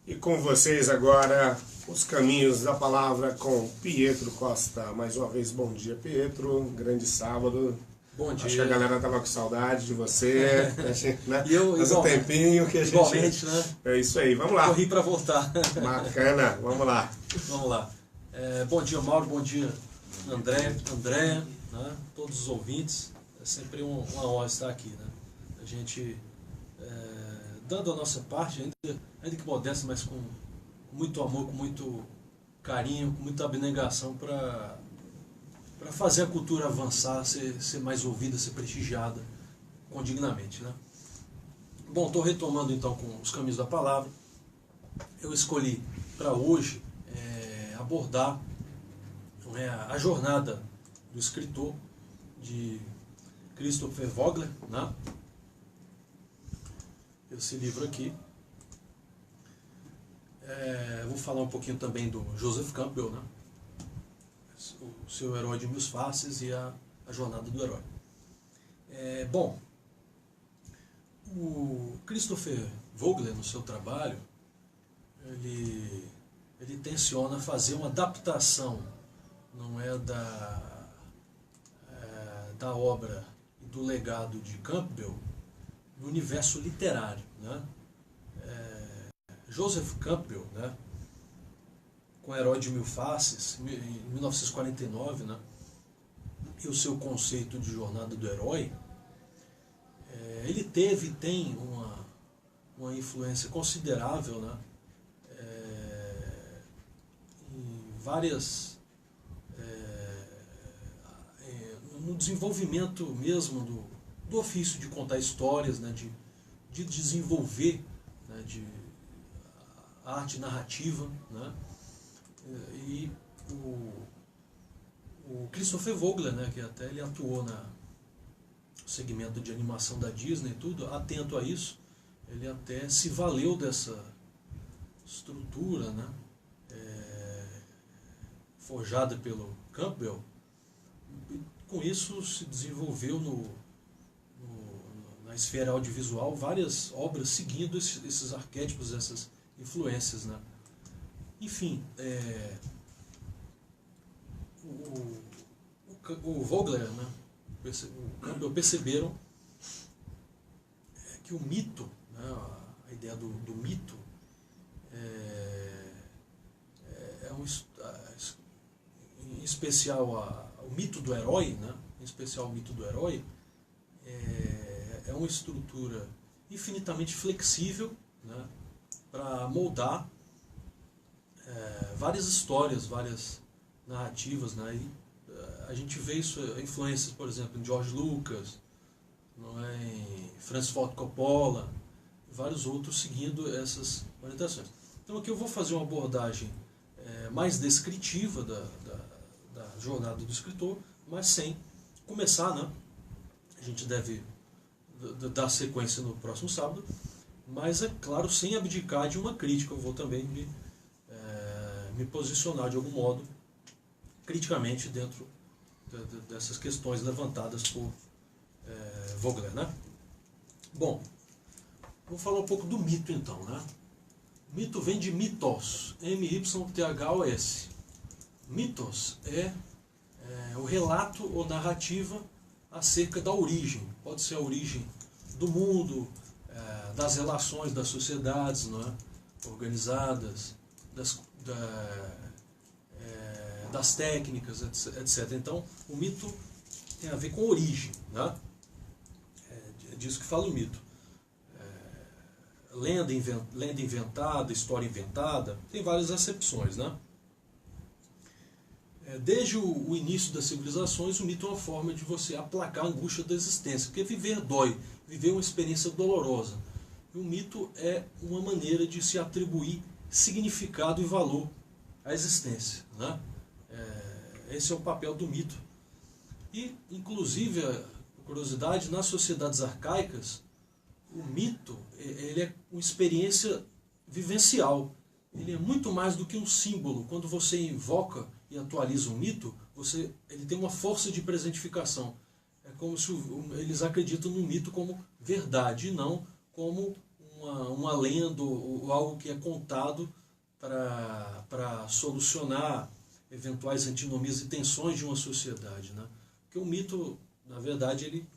E com vocês agora, os caminhos da palavra com Pietro Costa. Mais uma vez, bom dia, Pietro. Um grande sábado. Bom dia. Acho que a galera tava com saudade de você. Né? E eu, faz um tempinho que a gente... Igualmente, né? É isso aí, vamos lá. Corri para voltar. Bacana, vamos lá. Vamos lá. Bom dia, Mauro. Bom dia, André, né? Todos os ouvintes. É sempre uma honra estar aqui, né? A gente, dando a nossa parte, ainda que modesta, mas com muito amor, com muito carinho, com muita abnegação para fazer a cultura avançar, ser mais ouvida, ser prestigiada condignamente, né? Bom, estou retomando então com os caminhos da palavra. Eu escolhi para hoje abordar a jornada do escritor de Christopher Vogler, né? Esse livro aqui. Vou falar um pouquinho também do Joseph Campbell, né? O seu Herói de Mil Faces e a Jornada do Herói. Bom, o Christopher Vogler, no seu trabalho, ele tenciona fazer uma adaptação, não é da obra e do legado de Campbell no universo literário, né? Joseph Campbell, né, com o Herói de Mil Faces, em 1949, né, e o seu conceito de jornada do herói, ele teve e tem uma influência considerável, né, em várias... no desenvolvimento mesmo do ofício de contar histórias, né, de desenvolver, né, de arte narrativa, né, e o Christopher Vogler, né, que até ele atuou no segmento de animação da Disney e tudo, atento a isso, ele até se valeu dessa estrutura, né, forjada pelo Campbell. Com isso se desenvolveu na esfera audiovisual várias obras seguindo esses arquétipos, essas influências, né? Enfim, o Vogler, né, o Campbell perceberam que o mito, né, a ideia do mito em especial o mito do herói, né, em especial o mito do herói, é uma estrutura infinitamente flexível, né, para moldar várias histórias, várias narrativas, né? E, a gente vê isso, influências, por exemplo, em George Lucas, não é, em Francis Ford Coppola, e vários outros seguindo essas orientações. Então aqui eu vou fazer uma abordagem mais descritiva da jornada do escritor, mas sem começar, né? A gente deve dar sequência no próximo sábado, mas é claro, sem abdicar de uma crítica. Eu vou também me posicionar de algum modo criticamente dentro dessas questões levantadas por Vogler, né? Bom, vou falar um pouco do mito então, né? Mito vem de mythos, M-Y-T-H-O-S. Mythos é o relato ou narrativa acerca da origem. Pode ser a origem do mundo, das relações das sociedades, não é, organizadas, das técnicas, etc. Então, o mito tem a ver com origem, né? É disso que fala o mito. Lenda inventada, história inventada, tem várias acepções, né? Desde o início das civilizações, o mito é uma forma de você aplacar a angústia da existência, porque viver dói, viver é uma experiência dolorosa. E o mito é uma maneira de se atribuir significado e valor à existência, né? Esse é o papel do mito. E, inclusive, a curiosidade, nas sociedades arcaicas, o mito ele é uma experiência vivencial. Ele é muito mais do que um símbolo. Quando você invoca e atualiza um mito, ele tem uma força de presentificação. É como se eles acreditam no mito como verdade e não como uma lenda ou algo que é contado para solucionar eventuais antinomias e tensões de uma sociedade, né? Porque o mito, na verdade, ele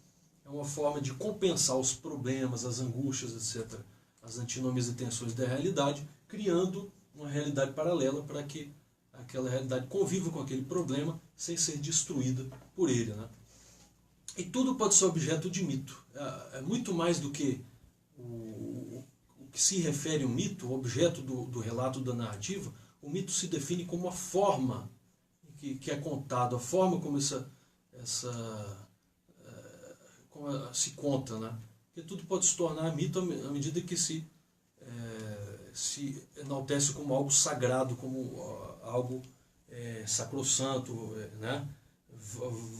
é uma forma de compensar os problemas, as angústias, etc., as antinomias e tensões da realidade, criando uma realidade paralela para que aquela realidade conviva com aquele problema sem ser destruída por ele, né? E tudo pode ser objeto de mito. É muito mais do que o que se refere ao mito, o objeto do relato da narrativa. O mito se define como a forma que é contado, a forma como como se conta, né? Porque tudo pode se tornar mito à medida que se enaltece como algo sagrado, como algo sacrossanto, né?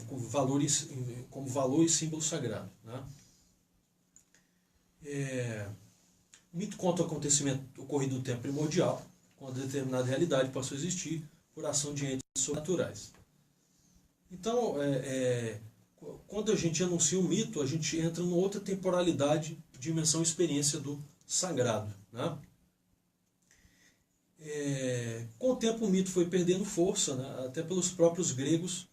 Como valor e símbolo sagrado, né? O mito conta o acontecimento ocorrido no tempo primordial, quando determinada realidade passou a existir por ação de entes sobrenaturais. Então, quando a gente anuncia um mito, a gente entra numa outra temporalidade, dimensão e experiência do sagrado, né? Com o tempo o mito foi perdendo força, né? Até pelos próprios gregos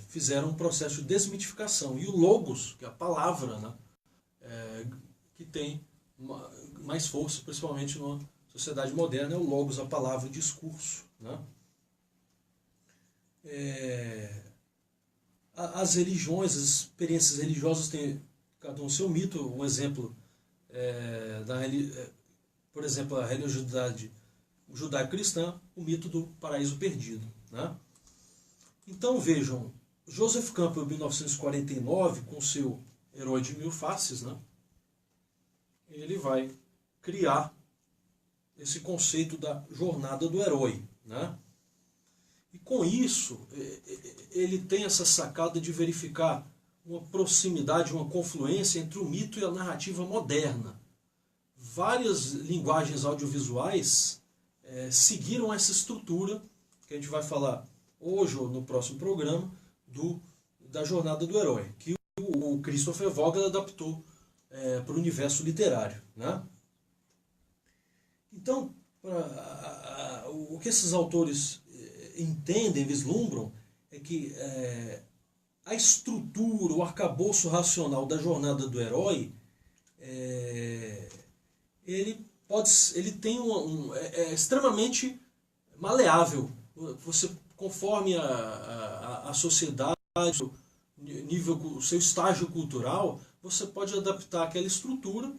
fizeram um processo de desmitificação. E o logos, que é a palavra, né? Que tem mais força, principalmente numa sociedade moderna, é o logos, a palavra, o discurso, né? As religiões, as experiências religiosas têm cada um seu mito. Um exemplo por exemplo, a religiosidade judaico-cristã, o mito do paraíso perdido, né? Então vejam, Joseph Campbell, em 1949, com seu Herói de Mil Faces, né? Ele vai criar esse conceito da jornada do herói, né? E com isso, ele tem essa sacada de verificar uma proximidade, uma confluência entre o mito e a narrativa moderna. Várias linguagens audiovisuais seguiram essa estrutura, que a gente vai falar hoje ou no próximo programa, da jornada do herói, que o Christopher Vogel adaptou para o universo literário, né? Então, o que esses autores entendem, vislumbram, é que a estrutura, o arcabouço racional da jornada do herói ele tem é extremamente maleável. Você, conforme a sociedade, o seu estágio cultural, você pode adaptar aquela estrutura,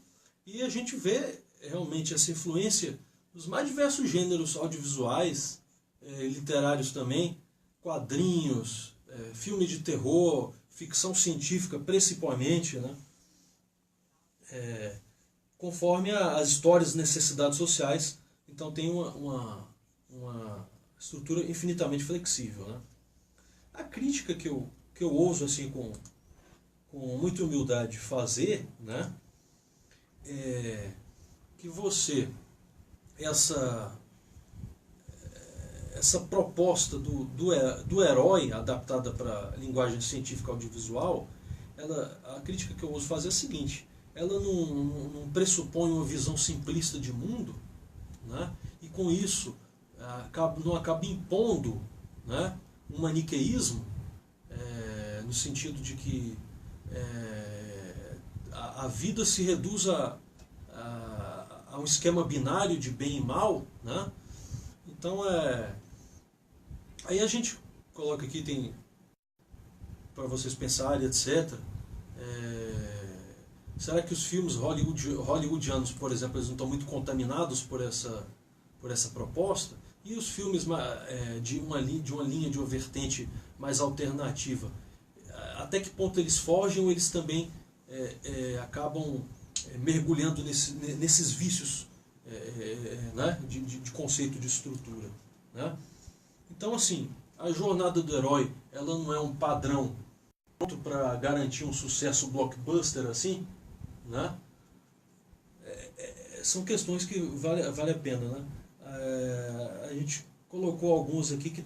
e a gente vê realmente essa influência dos mais diversos gêneros audiovisuais, literários também, quadrinhos, filme de terror, ficção científica principalmente, né? Conforme as histórias e necessidades sociais. Então tem uma estrutura infinitamente flexível, né? A crítica que eu ouso assim, com muita humildade fazer, né, é que essa proposta do herói adaptada para a linguagem científica audiovisual, a crítica que eu ouso fazer é a seguinte: ela não pressupõe uma visão simplista de mundo, né? E com isso não acaba impondo, né, um maniqueísmo, no sentido de que a vida se reduz a um esquema binário de bem e mal, né? Então aí a gente coloca aqui, tem para vocês pensarem, etc. Será que os filmes hollywoodianos, por exemplo, eles não estão muito contaminados por essa proposta? E os filmes de uma linha, de uma vertente mais alternativa, até que ponto eles fogem ou eles também acabam mergulhando nesses vícios, né, de conceito de estrutura, né? Então, assim, a jornada do herói, ela não é um padrão pronto para garantir um sucesso blockbuster assim, né? São questões que vale a pena, né? A gente colocou alguns aqui que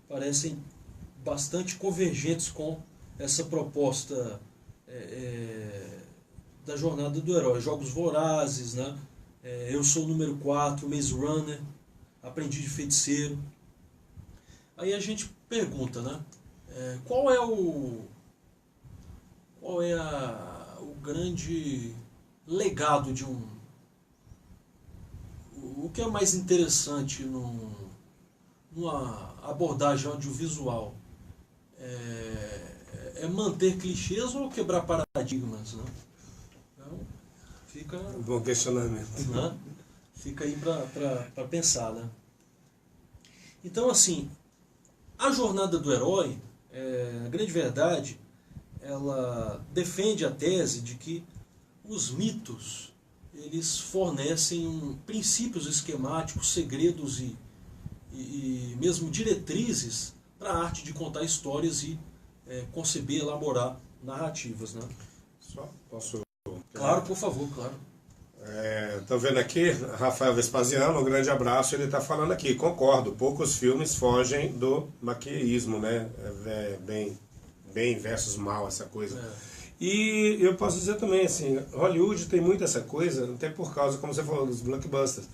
parecem bastante convergentes com essa proposta da jornada do herói. Jogos Vorazes, né? Eu Sou o Número 4, Maze Runner, Aprendiz de Feiticeiro. Aí a gente pergunta, né? Qual é o grande legado de um... O que é mais interessante numa abordagem audiovisual? É manter clichês ou quebrar paradigmas, né? Então, fica... Bom questionamento. Né? Fica aí para pensar, né? Então, assim, a jornada do herói, a grande verdade, ela defende a tese de que os mitos, eles fornecem princípios esquemáticos, segredos e mesmo diretrizes para a arte de contar histórias e conceber, elaborar narrativas, né? Só posso... Claro, por favor, claro. Estou vendo aqui, Rafael Vespasiano, um grande abraço, ele está falando aqui, concordo, poucos filmes fogem do maquieísmo, né? Bem versus mal, essa coisa. E eu posso dizer também, assim, Hollywood tem muito essa coisa, até por causa, como você falou, dos blockbusters,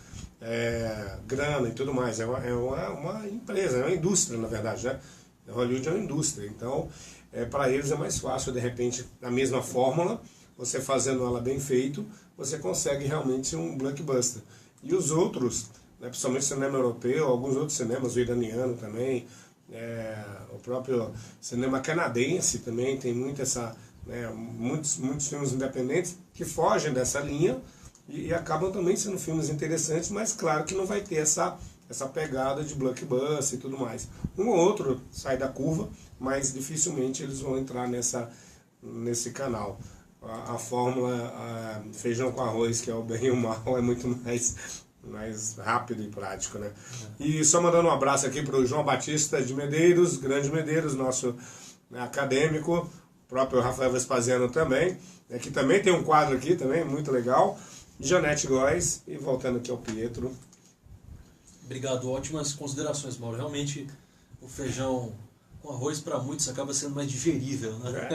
grana e tudo mais, é uma empresa, é uma indústria, na verdade, né? Hollywood é uma indústria, então, para eles é mais fácil, de repente, a mesma fórmula, você fazendo ela bem feito, você consegue realmente um blockbuster. E os outros, né, principalmente o cinema europeu, alguns outros cinemas, o iraniano também, o próprio cinema canadense também tem muito muitos filmes independentes que fogem dessa linha e acabam também sendo filmes interessantes, mas claro que não vai ter essa pegada de blockbuster e tudo mais. Um ou outro sai da curva, mas dificilmente eles vão entrar nesse canal. A fórmula feijão com arroz, que é o bem e o mal, é muito mais rápido e prático, né? E só mandando um abraço aqui para o João Batista de Medeiros, grande Medeiros, nosso acadêmico, o próprio Rafael Vespasiano também, que também tem um quadro aqui também, muito legal, Janete Góes, e voltando aqui ao Pietro. Obrigado, ótimas considerações, Mauro. Realmente o feijão com arroz para muitos acaba sendo mais digerível, né?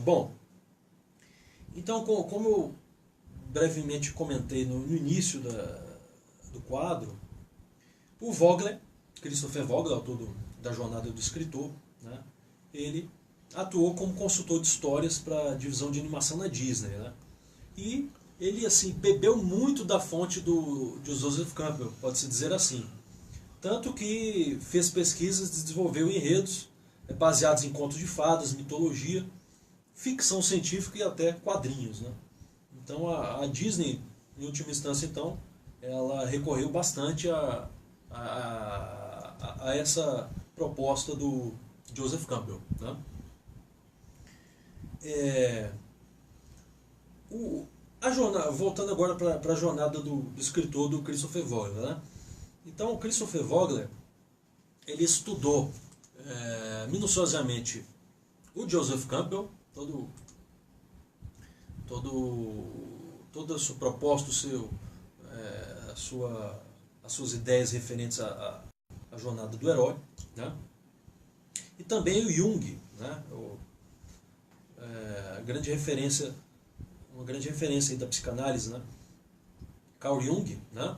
Bom, então como eu brevemente comentei no início do quadro, o Vogler, Christopher Vogler, autor da Jornada do Escritor, né, ele atuou como consultor de histórias para a divisão de animação na Disney, né, e ele assim bebeu muito da fonte de Joseph Campbell, pode-se dizer assim, tanto que fez pesquisas, desenvolveu enredos baseados em contos de fadas, mitologia, ficção científica e até quadrinhos, né? Então a Disney, em última instância, então, ela recorreu bastante a essa proposta do Joseph Campbell, né? Voltando agora para a jornada do escritor do Christopher Vogler, né? Então o Christopher Vogler, ele estudou minuciosamente o Joseph Campbell, toda a sua proposta, as suas ideias referentes à jornada do herói, né? E também o Jung, né? Uma grande referência aí da psicanálise, né? Carl Jung, né?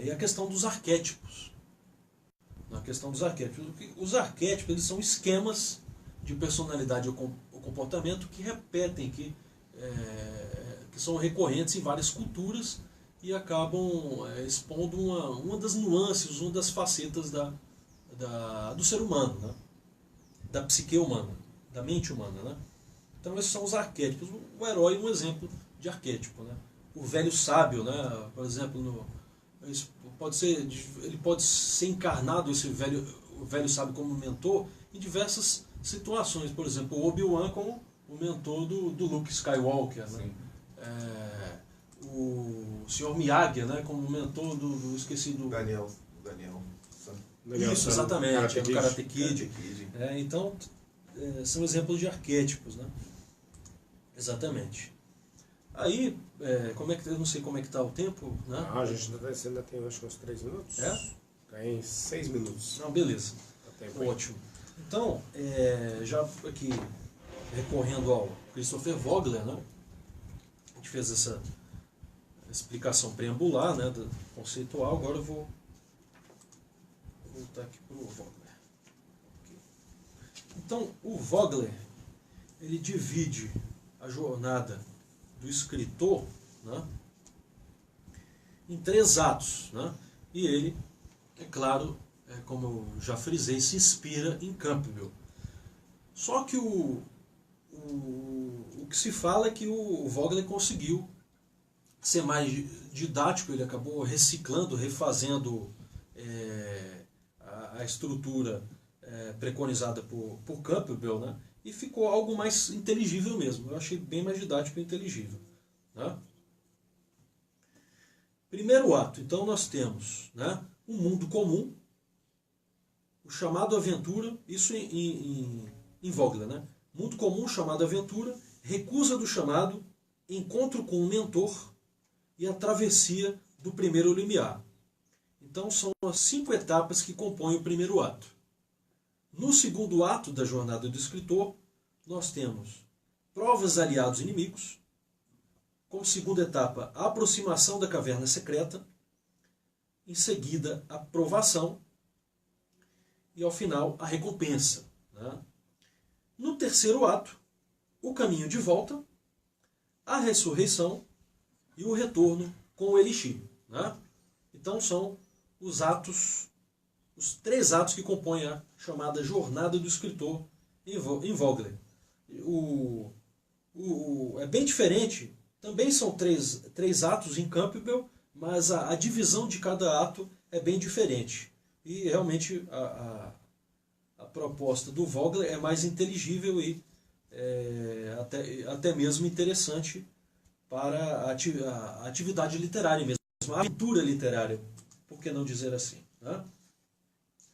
E a questão dos arquétipos. Os arquétipos, eles são esquemas de personalidade ou comportamento que repetem, que são recorrentes em várias culturas e acabam expondo uma das nuances, uma das facetas do ser humano, né? Da psique humana, da mente humana, né? Então esses são os arquétipos. O herói é um exemplo de arquétipo, né? O velho sábio, né? Por exemplo, ele pode ser encarnado, o velho sábio, como mentor em diversas situações. Por exemplo, o Obi-Wan como o mentor do Luke Skywalker, né? O Sr. Miyagi, né, como mentor esqueci do... Daniel. Isso, exatamente, é do Karate Kid. Então, são exemplos de arquétipos, né? Exatamente. Aí, eu não sei como é que está o tempo, né? A gente ainda tem, acho que uns 3 minutos. Tem 6 minutos. Não, beleza. Tá tempo. Ótimo. Então, já aqui recorrendo ao Christopher Vogler, né? A gente fez essa explicação preambular, né, conceitual. Agora eu vou voltar aqui para o Vogler. Então, o Vogler, ele divide a jornada do escritor, né, em 3 atos, né? E ele, é claro, como eu já frisei, se inspira em Campbell. Só que o que se fala é que o Vogler conseguiu ser mais didático, ele acabou reciclando, refazendo a estrutura preconizada por Campbell, né? E ficou algo mais inteligível mesmo. Eu achei bem mais didático e inteligível, né? Primeiro ato, então nós temos, né, um mundo comum, o chamado aventura, isso em Vogler, né? Mundo comum, chamado aventura, recusa do chamado, encontro com o mentor e a travessia do primeiro limiar. Então são as 5 etapas que compõem o primeiro ato. No segundo ato da jornada do escritor, nós temos provas, aliados e inimigos. Como segunda etapa, a aproximação da caverna secreta. Em seguida, a provação. E ao final, a recompensa, né? No terceiro ato, o caminho de volta, a ressurreição e o retorno com o Elixir, né? Então são os atos, os 3 atos que compõem a chamada jornada do escritor em Vogler. É bem diferente, também são 3 atos em Campbell, mas a divisão de cada ato é bem diferente. E realmente a proposta do Vogler é mais inteligível e até mesmo interessante para a atividade literária mesmo, a aventura literária, por que não dizer assim, né?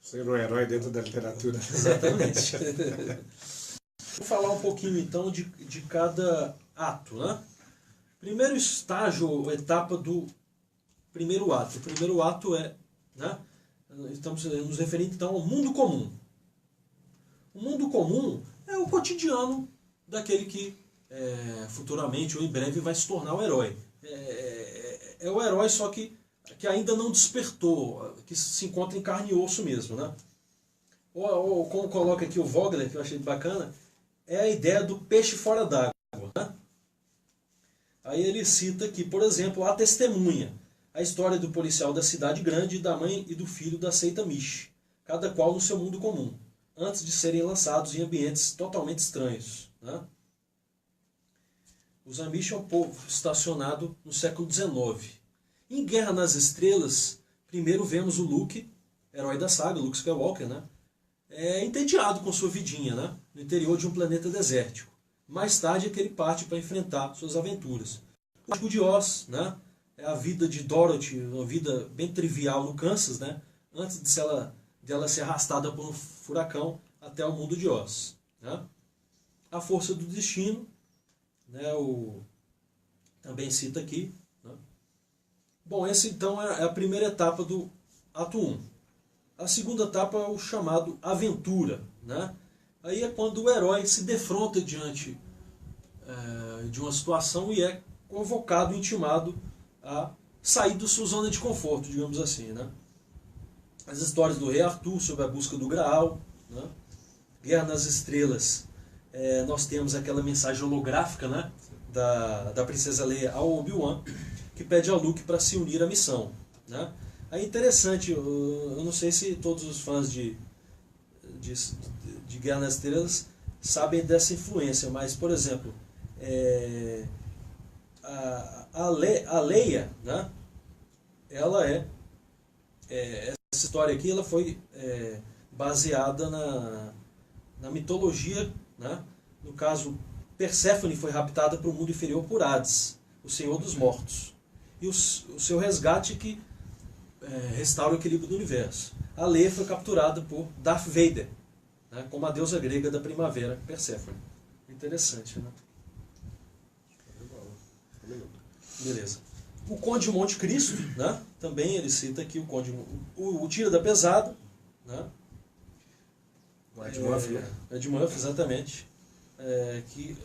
Ser um herói dentro da literatura. Exatamente. Vou falar um pouquinho então de cada ato, né? Primeiro estágio ou etapa do primeiro ato. O primeiro ato né? Estamos nos referindo então ao mundo comum. O mundo comum é o cotidiano daquele que futuramente ou em breve vai se tornar o herói. É o herói, só que ainda não despertou, que se encontra em carne e osso mesmo, né? Ou como coloca aqui o Vogler, que eu achei bacana, é a ideia do peixe fora d'água, né? Aí ele cita aqui, por exemplo, a testemunha, a história do policial da cidade grande, da mãe e do filho da seita Mish, cada qual no seu mundo comum, antes de serem lançados em ambientes totalmente estranhos, né? Os Amish é um povo estacionado no século XIX. Em Guerra nas Estrelas, primeiro vemos o Luke, herói da saga, Luke Skywalker, né? Entediado com sua vidinha, né? No interior de um planeta desértico. Mais tarde é que ele parte para enfrentar suas aventuras. O Código de Oz, né? É a vida de Dorothy, uma vida bem trivial no Kansas, né? Antes dela ser arrastada por um furacão até o mundo de Oz, né? A Força do Destino, né? Também cita aqui, né? Bom, essa então é a primeira etapa do ato 1. A segunda etapa é o chamado aventura, né? Aí é quando o herói se defronta diante de uma situação e é convocado, intimado a sair da sua zona de conforto, digamos assim, né? As histórias do Rei Arthur sobre a busca do Graal, né? Guerra nas Estrelas, nós temos aquela mensagem holográfica, né? Da Princesa Leia ao Obi-Wan, que pede ao Luke para se unir à missão, né? É interessante, eu não sei se todos os fãs de Guerra nas Estrelas sabem dessa influência, mas, por exemplo, a Leia, né? Ela essa história aqui ela foi baseada na mitologia, né? No caso, Perséfone foi raptada para o mundo inferior por Hades, o Senhor dos Mortos, e o seu resgate que restaura o equilíbrio do universo. A Leia foi capturada por Darth Vader, né? Como a deusa grega da primavera, Perséfone. Interessante, né? Beleza. O Conde de Monte Cristo, né? Também ele cita aqui o Tira da Pesada, né? O Ed Murphy, né? Ed Murphy, exatamente. que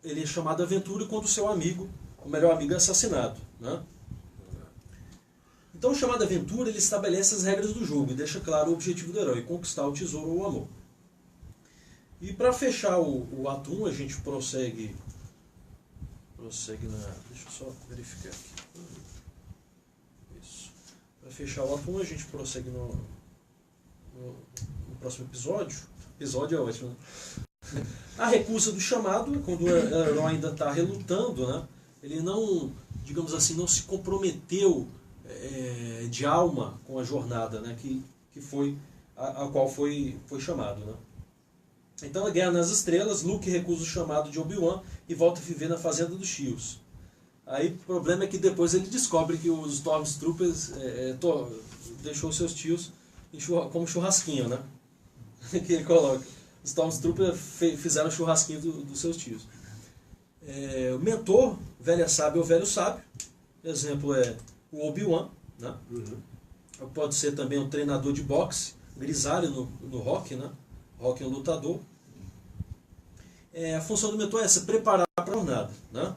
ele é chamado Aventura quando o seu amigo, o melhor amigo, é assassinado, né? Então o chamado Aventura, ele estabelece as regras do jogo e deixa claro o objetivo do herói, conquistar o tesouro ou o amor. E para fechar o ato 1, a gente prossegue na... Deixa eu só verificar aqui. Isso. Para fechar o ato 1, a gente prossegue no próximo episódio. Episódio é ótimo, né? A recusa do chamado, quando o herói ainda está relutando, né? Ele não, digamos assim, não se comprometeu de alma com a jornada, né? que foi a qual foi chamado, né? Então, a Guerra nas Estrelas, Luke recusa o chamado de Obi-Wan e volta a viver na Fazenda dos Chios. Aí o problema é que depois ele descobre que os Stormtroopers deixou seus tios como churrasquinho, né? Que ele coloca. Os Stormtroopers fizeram churrasquinho dos seus tios. O mentor, velha sábia ou velho sábio. Exemplo é o Obi-Wan, né? Pode ser também um treinador de boxe, grisalho no Rock, né? Rock é um lutador. A função do mentor é essa, preparar para a jornada, né?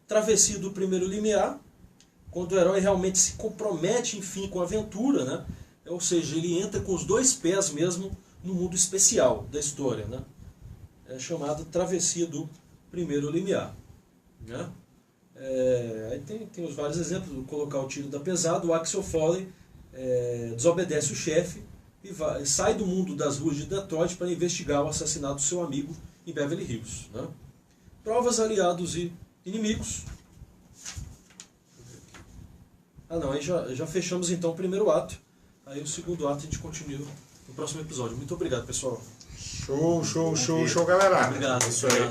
Travessia do primeiro limiar, quando o herói realmente se compromete, enfim, com a aventura, né? Ou seja, ele entra com os dois pés mesmo no mundo especial da história, né? É chamada travessia do primeiro limiar, né? Aí tem os vários exemplos, colocar o tiro da pesada, o Axel Foley desobedece o chefe e sai do mundo das ruas de Detroit para investigar o assassinato do seu amigo em Beverly Hills, né? Provas, aliados e inimigos. Aí já fechamos então o primeiro ato. Aí o segundo ato a gente continua no próximo episódio. Muito obrigado, pessoal. Show, galera. Obrigado. Isso aí.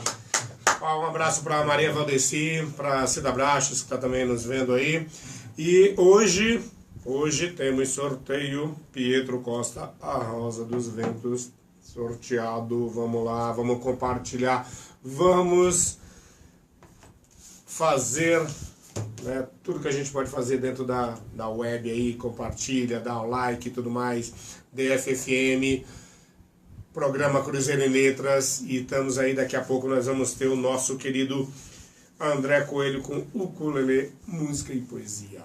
Um abraço para Maria Valdeci, para Cida Brachos, que está também nos vendo aí. E hoje temos sorteio Pietro Costa, a Rosa dos Ventos, sorteado. Vamos lá, vamos compartilhar, vamos fazer, né, tudo que a gente pode fazer dentro da web aí, compartilha, dá um like e tudo mais, DFFM, programa Cruzeiro em Letras, e estamos aí, daqui a pouco nós vamos ter o nosso querido André Coelho com ukulele, música e poesia.